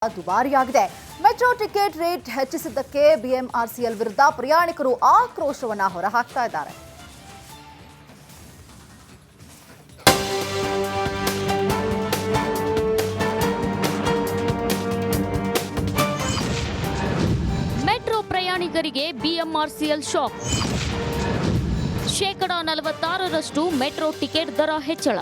ದುಬಾರಿಯಾಗಿದೆ. Metro ticket rate ಹೆಚ್ಚಿಸಿದ್ದಕ್ಕೆ BMRCL ವಿರುದ್ಧ ಪ್ರಯಾಣಿಕರು ಆಕ್ರೋಶವನ್ನ ಹೊರಹಾಕ್ತಾ ಇದ್ದಾರೆ. ಮೆಟ್ರೋ ಪ್ರಯಾಣಿಕರಿಗೆ ಬಿಎಂಆರ್ಸಿಎಲ್ ಶಾಕ್. ಶೇಕಡಾ 46ರಷ್ಟು ಮೆಟ್ರೋ ಟಿಕೆಟ್ ದರ ಹೆಚ್ಚಳ.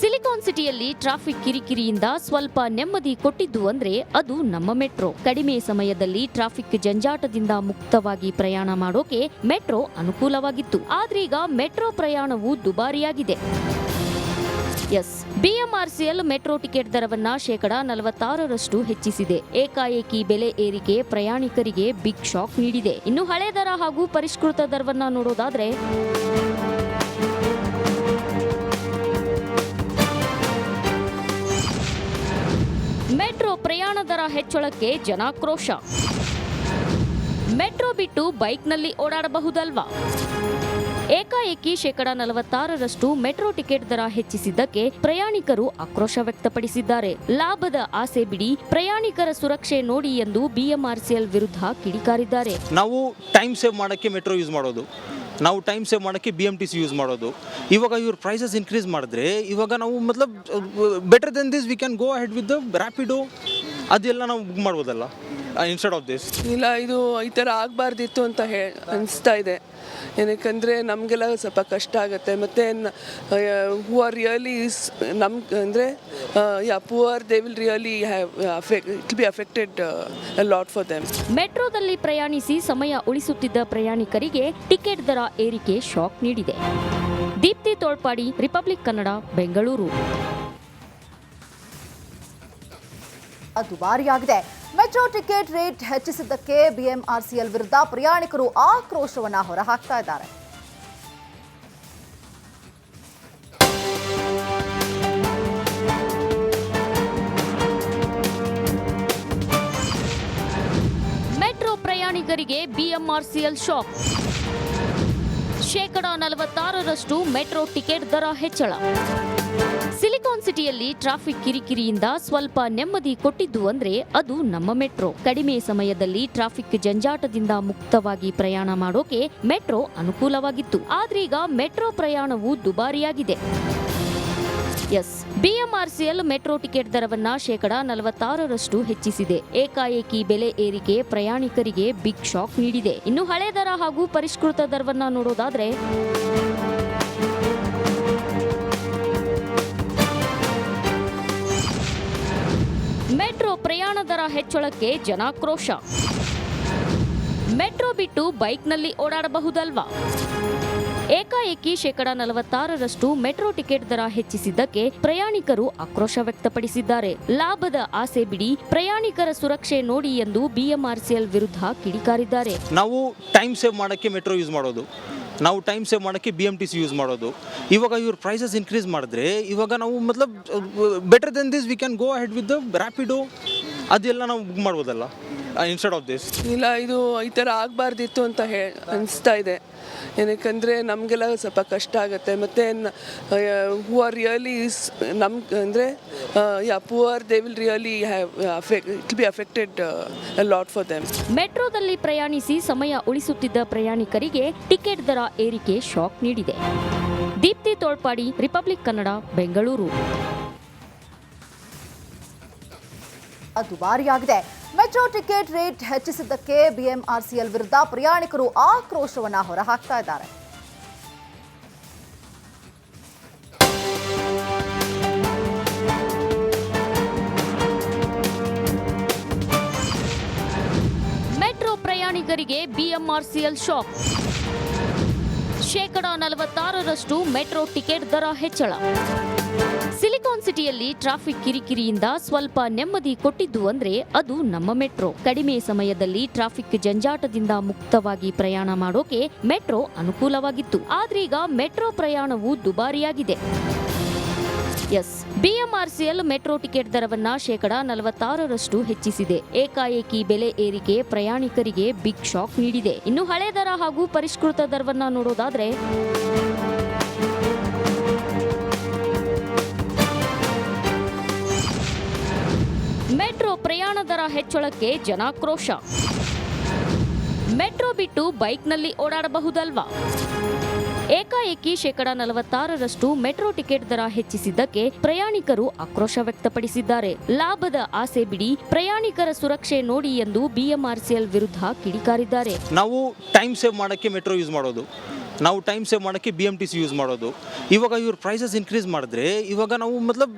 ಸಿಲಿಕಾನ್ ಸಿಟಿಯಲ್ಲಿ ಟ್ರಾಫಿಕ್ ಕಿರಿಕಿರಿಯಿಂದ ಸ್ವಲ್ಪ ನೆಮ್ಮದಿ ಕೊಟ್ಟಿದ್ದು ಅಂದ್ರೆ ಅದು ನಮ್ಮ ಮೆಟ್ರೋ. ಕಡಿಮೆ ಸಮಯದಲ್ಲಿ ಟ್ರಾಫಿಕ್ ಜಂಜಾಟದಿಂದ ಮುಕ್ತವಾಗಿ ಪ್ರಯಾಣ ಮಾಡೋಕೆ ಮೆಟ್ರೋ ಅನುಕೂಲವಾಗಿತ್ತು. ಆದ್ರೀಗ ಮೆಟ್ರೋ ಪ್ರಯಾಣವು ದುಬಾರಿಯಾಗಿದೆ. ಬಿಎಂಆರ್ಸಿಎಲ್ ಮೆಟ್ರೋ ಟಿಕೆಟ್ ದರವನ್ನ ಶೇಕಡಾ 46ರಷ್ಟು ಹೆಚ್ಚಿಸಿದೆ. ಏಕಾಏಕಿ ಬೆಲೆ ಏರಿಕೆ ಪ್ರಯಾಣಿಕರಿಗೆ ಬಿಗ್ ಶಾಕ್ ನೀಡಿದೆ. ಇನ್ನು ಹಳೆ ದರ ಹಾಗೂ ಪರಿಷ್ಕೃತ ದರವನ್ನ ನೋಡೋದಾದ್ರೆ ಮೆಟ್ರೋ ಪ್ರಯಾಣ ದರ ಹೆಚ್ಚಳಕ್ಕೆ ಜನಾಕ್ರೋಶ. ಮೆಟ್ರೋ ಬಿಟ್ಟು ಬೈಕ್ನಲ್ಲಿ ಓಡಾಡಬಹುದಲ್ವಾ? ಏಕಾಏಕಿ ಶೇಕಡಾ 46ರಷ್ಟು ಮೆಟ್ರೋ ಟಿಕೆಟ್ ದರ ಹೆಚ್ಚಿಸಿದ್ದಕ್ಕೆ ಪ್ರಯಾಣಿಕರು ಆಕ್ರೋಶ ವ್ಯಕ್ತಪಡಿಸಿದ್ದಾರೆ. ಲಾಭದ ಆಸೆ ಬಿಡಿ, ಪ್ರಯಾಣಿಕರ ಸುರಕ್ಷೆ ನೋಡಿ ಎಂದು ಬಿಎಂಆರ್ಸಿಎಲ್ ವಿರುದ್ಧ ಕಿಡಿಕಾರಿದ್ದಾರೆ. ನಾವು ಟೈಮ್ ಸೇವ್ ಮಾಡೋಕ್ಕೆ ಮೆಟ್ರೋ ಯೂಸ್ ಮಾಡೋದು, ನಾವು ಟೈಮ್ ಸೇವ್ ಮಾಡೋಕ್ಕೆ BMTC ಯೂಸ್ ಮಾಡೋದು. ಇವಾಗ ಇವ್ರ ಪ್ರೈಸಸ್ ಇನ್ಕ್ರೀಸ್ ಮಾಡಿದ್ರೆ ಇವಾಗ ನಾವು ಮತ್ಲಬ್ better then this we can go ahead with the Rapido, ಅದೆಲ್ಲ ನಾವು ಬುಕ್ ಮಾಡ್ಬೋದಲ್ಲ ಇನ್ಸ್ಟೆಡ್ ಆಫ್ ದಿಸ್. ಇಲ್ಲ, ಇದು ಈ ಥರ ಆಗಬಾರ್ದಿತ್ತು ಅಂತ ಅನಿಸ್ತಾ ಇದೆ. ಏನಕ್ಕಂದರೆ ನಮಗೆಲ್ಲ ಸ್ವಲ್ಪ ಕಷ್ಟ ಆಗುತ್ತೆ. ಮತ್ತು ಹೂ ಆರ್ ರಿಯಲಿ ಅಂದರೆ poor they will really it be affected lot for them. ಮೆಟ್ರೋದಲ್ಲಿ ಪ್ರಯಾಣಿಸಿ ಸಮಯ ಉಳಿಸುತ್ತಿದ್ದ ಪ್ರಯಾಣಿಕರಿಗೆ ಟಿಕೆಟ್ ದರ ಏರಿಕೆ ಶಾಕ್ ನೀಡಿದೆ. ದೀಪ್ತಿ ತೋಳ್ಪಾಡಿ, ರಿಪಬ್ಲಿಕ್ ಕನ್ನಡ, ಬೆಂಗಳೂರು. ದುಬಾರಿಯಾಗಿದೆ. ಮೆಟ್ರೋ ಟಿಕೆಟ್ ರೇಟ್ ಹೆಚ್ಚಿಸಿದ್ದಕ್ಕೆ ಬಿಎಂಆರ್ಸಿಎಲ್ ವಿರುದ್ಧ ಪ್ರಯಾಣಿಕರು ಆಕ್ರೋಶವನ್ನ ಹೊರಹಾಕ್ತಾ ಇದ್ದಾರೆ. ಮೆಟ್ರೋ ಪ್ರಯಾಣಿಕರಿಗೆ ಬಿಎಂಆರ್ಸಿಎಲ್ ಶಾಕ್. ಶೇಕಡಾ 46ರಷ್ಟು ಮೆಟ್ರೋ ಟಿಕೆಟ್ ದರ ಹೆಚ್ಚಳ. ಸಿಲಿಕಾನ್ ಸಿಟಿಯಲ್ಲಿ ಟ್ರಾಫಿಕ್ ಕಿರಿಕಿರಿಯಿಂದ ಸ್ವಲ್ಪ ನೆಮ್ಮದಿ ಕೊಟ್ಟಿದ್ದು ಅಂದ್ರೆ ಅದು ನಮ್ಮ ಮೆಟ್ರೋ. ಕಡಿಮೆ ಸಮಯದಲ್ಲಿ ಟ್ರಾಫಿಕ್ ಜಂಜಾಟದಿಂದ ಮುಕ್ತವಾಗಿ ಪ್ರಯಾಣ ಮಾಡೋಕೆ ಮೆಟ್ರೋ ಅನುಕೂಲವಾಗಿತ್ತು. ಆದ್ರೀಗ ಮೆಟ್ರೋ ಪ್ರಯಾಣವು ದುಬಾರಿಯಾಗಿದೆ. ಬಿಎಂಆರ್ಸಿಎಲ್ ಮೆಟ್ರೋ ಟಿಕೆಟ್ ದರವನ್ನ ಶೇಕಡಾ 46ರಷ್ಟು ಹೆಚ್ಚಿಸಿದೆ. ಏಕಾಏಕಿ ಬೆಲೆ ಏರಿಕೆ ಪ್ರಯಾಣಿಕರಿಗೆ ಬಿಗ್ ಶಾಕ್ ನೀಡಿದೆ. ಇನ್ನು ಹಳೆ ದರ ಹಾಗೂ ಪರಿಷ್ಕೃತ ದರವನ್ನ ನೋಡೋದಾದ್ರೆ ಮೆಟ್ರೋ ಪ್ರಯಾಣ ದರ ಹೆಚ್ಚಳಕ್ಕೆ ಜನಾಕ್ರೋಶ. ಮೆಟ್ರೋ ಬಿಟ್ಟು ಬೈಕ್ನಲ್ಲಿ ಓಡಾಡಬಹುದಲ್ವಾ? ಏಕಾಏಕಿ ಶೇಕಡಾ 46ರಷ್ಟು ಮೆಟ್ರೋ ಟಿಕೆಟ್ ದರ ಹೆಚ್ಚಿಸಿದ್ದಕ್ಕೆ ಪ್ರಯಾಣಿಕರು ಆಕ್ರೋಶ ವ್ಯಕ್ತಪಡಿಸಿದ್ದಾರೆ. ಲಾಭದ ಆಸೆ ಬಿಡಿ, ಪ್ರಯಾಣಿಕರ ಸುರಕ್ಷೆ ನೋಡಿ ಎಂದು ಬಿಎಂಆರ್ಸಿಎಲ್ ವಿರುದ್ಧ ಕಿಡಿಕಾರಿದ್ದಾರೆ. ನಾವು ಟೈಮ್ ಸೇವ್ ಮಾಡೋಕ್ಕೆ ಮೆಟ್ರೋ ಯೂಸ್ ಮಾಡೋದು, ನಾವು ಟೈಮ್ ಸೇವ್ ಮಾಡೋಕ್ಕೆ BMTC ಯೂಸ್ ಮಾಡೋದು. ಇವಾಗ ಇವ್ರ ಪ್ರೈಸಸ್ ಇನ್ಕ್ರೀಸ್ ಮಾಡಿದ್ರೆ ಇವಾಗ ನಾವು ಮತ್ಲಬ್ better then this we can go ahead with the Rapido, ಅದೆಲ್ಲ ನಾವು ಬುಕ್ ಮಾಡ್ಬೋದಲ್ಲ ಇನ್ಸ್ಟೆಡ್ ಆಫ್ ದಿಸ್. ಇಲ್ಲ, ಇದು ಈ ಥರ ಆಗಬಾರ್ದಿತ್ತು ಅಂತ ಅನಿಸ್ತಾ ಇದೆ. ಏನಕ್ಕಂದರೆ ನಮಗೆಲ್ಲ ಸ್ವಲ್ಪ ಕಷ್ಟ ಆಗುತ್ತೆ. ಮತ್ತು ಹೂ ಆರ್ ರಿಯಲಿ ಅಂದರೆ poor they will really it be affected lot for them. ಮೆಟ್ರೋದಲ್ಲಿ ಪ್ರಯಾಣಿಸಿ ಸಮಯ ಉಳಿಸುತ್ತಿದ್ದ ಪ್ರಯಾಣಿಕರಿಗೆ ಟಿಕೆಟ್ ದರ ಏರಿಕೆ ಶಾಕ್ ನೀಡಿದೆ. ದೀಪ್ತಿ ತೋಳ್ಪಾಡಿ, ರಿಪಬ್ಲಿಕ್ ಕನ್ನಡ, ಬೆಂಗಳೂರು. ದುಬಾರಿಯಾಗಿದೆ. ಮೆಟ್ರೋ ಟಿಕೆಟ್ ರೇಟ್ ಹೆಚ್ಚಿಸಿದ್ದಕ್ಕೆ ಬಿಎಂಆರ್ಸಿಎಲ್ ವಿರುದ್ಧ ಪ್ರಯಾಣಿಕರು ಆಕ್ರೋಶವನ್ನ ಹೊರಹಾಕ್ತಾ ಇದ್ದಾರೆ. ಮೆಟ್ರೋ ಪ್ರಯಾಣಿಕರಿಗೆ ಬಿಎಂಆರ್ಸಿಎಲ್ ಶಾಕ್. ಶೇಕಡಾ 46ರಷ್ಟು ಮೆಟ್ರೋ ಟಿಕೆಟ್ ದರ ಹೆಚ್ಚಳ. ಸಿಲಿಕಾನ್ ಸಿಟಿಯಲ್ಲಿ ಟ್ರಾಫಿಕ್ ಕಿರಿಕಿರಿಯಿಂದ ಸ್ವಲ್ಪ ನೆಮ್ಮದಿ ಕೊಟ್ಟಿದ್ದು ಅಂದ್ರೆ ಅದು ನಮ್ಮ ಮೆಟ್ರೋ. ಕಡಿಮೆ ಸಮಯದಲ್ಲಿ ಟ್ರಾಫಿಕ್ ಜಂಜಾಟದಿಂದ ಮುಕ್ತವಾಗಿ ಪ್ರಯಾಣ ಮಾಡೋಕೆ ಮೆಟ್ರೋ ಅನುಕೂಲವಾಗಿತ್ತು. ಆದ್ರೀಗ ಮೆಟ್ರೋ ಪ್ರಯಾಣವು ದುಬಾರಿಯಾಗಿದೆ. ಬಿಎಂಆರ್ಸಿಎಲ್ ಮೆಟ್ರೋ ಟಿಕೆಟ್ ದರವನ್ನ ಶೇಕಡಾ 46ರಷ್ಟು ಹೆಚ್ಚಿಸಿದೆ. ಏಕಾಏಕಿ ಬೆಲೆ ಏರಿಕೆ ಪ್ರಯಾಣಿಕರಿಗೆ ಬಿಗ್ ಶಾಕ್ ನೀಡಿದೆ. ಇನ್ನು ಹಳೆ ದರ ಹಾಗೂ ಪರಿಷ್ಕೃತ ದರವನ್ನ ನೋಡೋದಾದ್ರೆ ಮೆಟ್ರೋ ಪ್ರಯಾಣ ದರ ಹೆಚ್ಚಳಕ್ಕೆ ಜನಾಕ್ರೋಶ. ಮೆಟ್ರೋ ಬಿಟ್ಟು ಬೈಕ್ನಲ್ಲಿ ಓಡಾಡಬಹುದಲ್ವಾ? ಏಕಾಏಕಿ 46% ಮೆಟ್ರೋ ಟಿಕೆಟ್ ದರ ಹೆಚ್ಚಿಸಿದ್ದಕ್ಕೆ ಪ್ರಯಾಣಿಕರು ಆಕ್ರೋಶ ವ್ಯಕ್ತಪಡಿಸಿದ್ದಾರೆ. ಲಾಭದ ಆಸೆ ಬಿಡಿ, ಪ್ರಯಾಣಿಕರ ಸುರಕ್ಷೆ ನೋಡಿ ಎಂದು ಬಿಎಂಆರ್ಸಿಎಲ್ ವಿರುದ್ಧ ಕಿಡಿಕಾರಿದ್ದಾರೆ. ನಾವು ಟೈಮ್ ಸೇವ್ ಮಾಡೋಕ್ಕೆ ಮೆಟ್ರೋ ಯೂಸ್ ಮಾಡೋದು, ನಾವು ಟೈಮ್ ಸೇವ್ ಮಾಡೋಕ್ಕೆ BMTC ಯೂಸ್ ಮಾಡೋದು. ಇವಾಗ ಇವ್ರ ಪ್ರೈಸಸ್ ಇನ್ಕ್ರೀಸ್ ಮಾಡಿದ್ರೆ ಇವಾಗ ನಾವು ಮತ್ಲಬ್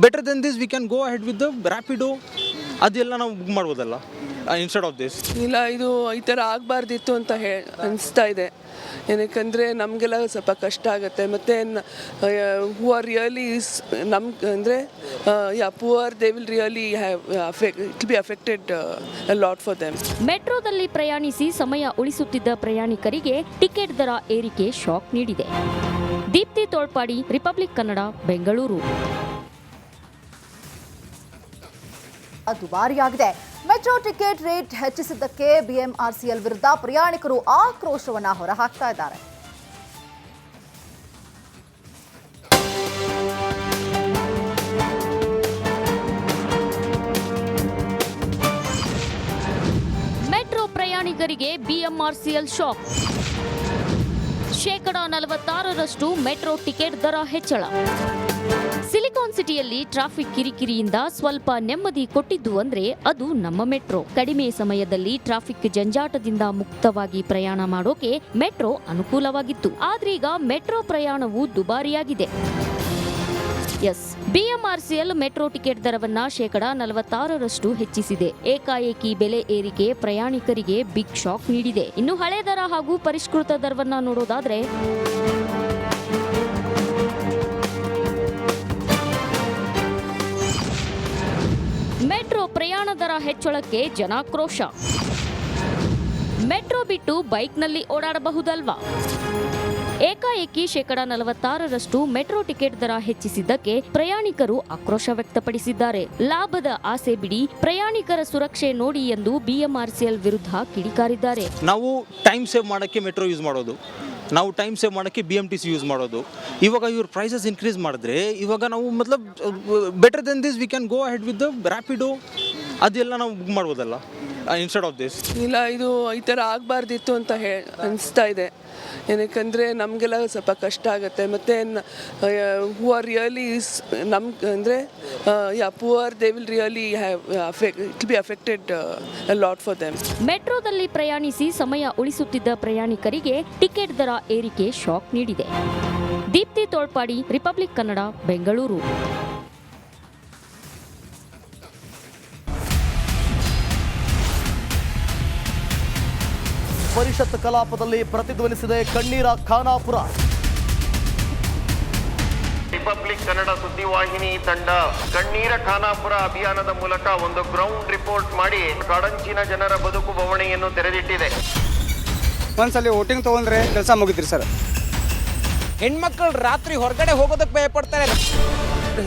better then this we can go ahead with the Rapido, ಅದೆಲ್ಲ ನಾವು ಬುಕ್ ಮಾಡ್ಬೋದಲ್ಲ ಇನ್ಸ್ಟೆಡ್ ಆಫ್ ದಿಸ್. ಇಲ್ಲ, ಇದು ಈ ಥರ ಆಗಬಾರ್ದಿತ್ತು ಅಂತ ಅನಿಸ್ತಾ ಇದೆ. ಏನಕ್ಕಂದರೆ ನಮಗೆಲ್ಲ ಸ್ವಲ್ಪ ಕಷ್ಟ ಆಗುತ್ತೆ. ಮತ್ತು ಹೂ ಆರ್ ರಿಯಲಿ ಅಂದರೆ poor they will really it will be affected a lot for them. ಮೆಟ್ರೋದಲ್ಲಿ ಪ್ರಯಾಣಿಸಿ ಸಮಯ ಉಳಿಸುತ್ತಿದ್ದ ಪ್ರಯಾಣಿಕರಿಗೆ ಟಿಕೆಟ್ ದರ ಏರಿಕೆ ಶಾಕ್ ನೀಡಿದೆ. ದೀಪ್ತಿ ತೋಳ್ಪಾಡಿ, ರಿಪಬ್ಲಿಕ್ ಕನ್ನಡ, ಬೆಂಗಳೂರು. ದುಬಾರಿಯಾಗಿದೆ. ಮೆಟ್ರೋ ಟಿಕೆಟ್ ರೇಟ್ ಹೆಚ್ಚಿಸಿದ್ದಕ್ಕೆ ಬಿಎಂಆರ್ಸಿಎಲ್ ವಿರುದ್ಧ ಪ್ರಯಾಣಿಕರು ಆಕ್ರೋಶವನ್ನ ಹೊರಹಾಕ್ತಾ ಇದ್ದಾರೆ. ಮೆಟ್ರೋ ಪ್ರಯಾಣಿಕರಿಗೆ ಬಿಎಂಆರ್ಸಿಎಲ್ ಶಾಕ್. 46% ಮೆಟ್ರೋ ಟಿಕೆಟ್ ದರ ಹೆಚ್ಚಳ. ಸಿಲಿಕಾನ್ ಸಿಟಿಯಲ್ಲಿ ಟ್ರಾಫಿಕ್ ಕಿರಿಕಿರಿಯಿಂದ ಸ್ವಲ್ಪ ನೆಮ್ಮದಿ ಕೊಟ್ಟಿದ್ದು ಅಂದ್ರೆ ಅದು ನಮ್ಮ ಮೆಟ್ರೋ. ಕಡಿಮೆ ಸಮಯದಲ್ಲಿ ಟ್ರಾಫಿಕ್ ಜಂಜಾಟದಿಂದ ಮುಕ್ತವಾಗಿ ಪ್ರಯಾಣ ಮಾಡೋಕೆ ಮೆಟ್ರೋ ಅನುಕೂಲವಾಗಿತ್ತು. ಆದ್ರೀಗ ಮೆಟ್ರೋ ಪ್ರಯಾಣವು ದುಬಾರಿಯಾಗಿದೆ. ಬಿಎಂಆರ್ಸಿಎಲ್ ಮೆಟ್ರೋ ಟಿಕೆಟ್ ದರವನ್ನ 46% ಹೆಚ್ಚಿಸಿದೆ. ಏಕಾಏಕಿ ಬೆಲೆ ಏರಿಕೆ ಪ್ರಯಾಣಿಕರಿಗೆ ಬಿಗ್ ಶಾಕ್ ನೀಡಿದೆ. ಇನ್ನು ಹಳೆ ದರ ಹಾಗೂ ಪರಿಷ್ಕೃತ ದರವನ್ನ ನೋಡೋದಾದ್ರೆ ಮೆಟ್ರೋ ಪ್ರಯಾಣ ದರ ಹೆಚ್ಚಳಕ್ಕೆ ಜನಾಕ್ರೋಶ. ಮೆಟ್ರೋ ಬಿಟ್ಟು ಬೈಕ್ನಲ್ಲಿ ಓಡಾಡಬಹುದಲ್ವಾ? ಏಕಾಏಕಿ 46% ಮೆಟ್ರೋ ಟಿಕೆಟ್ ದರ ಹೆಚ್ಚಿಸಿದ್ದಕ್ಕೆ ಪ್ರಯಾಣಿಕರು ಆಕ್ರೋಶ ವ್ಯಕ್ತಪಡಿಸಿದ್ದಾರೆ. ಲಾಭದ ಆಸೆ ಬಿಡಿ, ಪ್ರಯಾಣಿಕರ ಸುರಕ್ಷೆ ನೋಡಿ ಎಂದು ಬಿಎಂಆರ್ಸಿಎಲ್ ವಿರುದ್ಧ ಕಿಡಿಕಾರಿದ್ದಾರೆ. ನಾವು ಟೈಮ್ ಸೇವ್ ಮಾಡೋಕ್ಕೆ ಮೆಟ್ರೋ ಯೂಸ್ ಮಾಡೋದು, ನಾವು ಟೈಮ್ ಸೇವ್ ಮಾಡೋಕ್ಕೆ BMTC ಯೂಸ್ ಮಾಡೋದು. ಇವಾಗ ಇವ್ರ ಪ್ರೈಸಸ್ ಇನ್ಕ್ರೀಸ್ ಮಾಡಿದ್ರೆ ಇವಾಗ ನಾವು ಮತ್ಲಬ್ better then this we can go ahead with the Rapido, ಅದೆಲ್ಲ ನಾವು ಬುಕ್ ಮಾಡ್ಬೋದಲ್ಲ ಇನ್ಸ್ಟೆಡ್ ಆಫ್ ದಿಸ್. ಇಲ್ಲ, ಇದು ಈ ಥರ ಆಗಬಾರ್ದಿತ್ತು ಅಂತ ಅನಿಸ್ತಾ ಇದೆ. ಏನಕ್ಕಂದರೆ ನಮಗೆಲ್ಲ ಸ್ವಲ್ಪ ಕಷ್ಟ ಆಗುತ್ತೆ. ಮತ್ತು ಹೂ ಆರ್ ರಿಯಲಿ ಅಂದರೆ poor they will really it will be affected a lot for them. ಮೆಟ್ರೋದಲ್ಲಿ ಪ್ರಯಾಣಿಸಿ ಸಮಯ ಉಳಿಸುತ್ತಿದ್ದ ಪ್ರಯಾಣಿಕರಿಗೆ ಟಿಕೆಟ್ ದರ ಏರಿಕೆ ಶಾಕ್ ನೀಡಿದೆ. ದೀಪ್ತಿ ತೋಳ್ಪಾಡಿ, ರಿಪಬ್ಲಿಕ್ ಕನ್ನಡ, ಬೆಂಗಳೂರು. ಪರಿಷತ್ ಕಲಾಪದಲ್ಲಿ ಪ್ರತಿಧ್ವನಿಸಿದೆ ಕಣ್ಣೀರ ಖಾನಾಪುರ. ರಿಪಬ್ಲಿಕ್ ಕನ್ನಡ ಸುದ್ದಿವಾಹಿನಿ ತಂಡ ಕಣ್ಣೀರ ಖಾನಾಪುರ ಅಭಿಯಾನದ ಮೂಲಕ ಒಂದು ಗ್ರೌಂಡ್ ರಿಪೋರ್ಟ್ ಮಾಡಿ ಕಾಡಂಚಿನ ಜನರ ಬದುಕು ಬವಣೆಯನ್ನು ತೆರೆದಿಟ್ಟಿದೆ. ಒಂದ್ಸಲಿ ವೋಟಿಂಗ್ ತಗೊಂಡ್ರೆ ಕೆಲಸ ಮುಗಿದ್ರಿ ಸರ್. ಹೆಣ್ಮಕ್ಳು ರಾತ್ರಿ ಹೊರಗಡೆ ಹೋಗೋದಕ್ಕೆ ಭಯ ಪಡ್ತಾರೆ.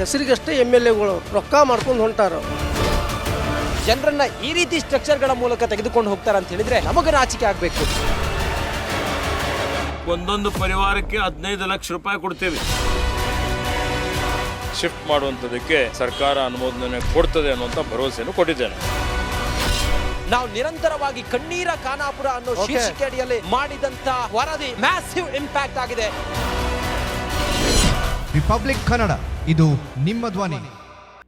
ಹೆಸರಿಗಷ್ಟೇ MLAಗಳು ರೊಕ್ಕ ಮಾಡ್ಕೊಂಡು ಹೊಂಟಾರ. ಜನರನ್ನ ಈ ರೀತಿ ಸ್ಟ್ರಕ್ಚರ್ಗಳ ಮೂಲಕ ತೆಗೆದುಕೊಂಡು ಹೋಗ್ತಾರೆ ಅಂತ ಹೇಳಿದ್ರೆ ನಮಗೆ ನಾಚಿಕೆ ಆಗಬೇಕು. ಒಂದೊಂದು ಪರಿವಾರಕ್ಕೆ 15 ಲಕ್ಷ ರೂಪಾಯಿ ಕೊಡ್ತೇವೆ. ಶಿಫ್ಟ್ ಮಾಡುವಂಥದ್ದಕ್ಕೆ ಸರ್ಕಾರ ಅನುಮೋದನೆ ಕೊಡ್ತದೆ ಅನ್ನುವಂಥ ಭರವಸೆಯನ್ನು ಕೊಟ್ಟಿದ್ದೇನೆ. ನಾವು ನಿರಂತರವಾಗಿ ಕಣ್ಣೀರ ಖಾನಾಪುರ ಅನ್ನೋ ಶೀರ್ಷಿಕೆ ಅಡಿಯಲ್ಲಿ ಮಾಡಿದಂತ ವರದಿ ಮ್ಯಾಸಿವ್ ಇಂಪ್ಯಾಕ್ಟ್ ಆಗಿದೆ. ರಿಪಬ್ಲಿಕ್ ಕನ್ನಡ, ಇದು ನಿಮ್ಮ ಧ್ವನಿ.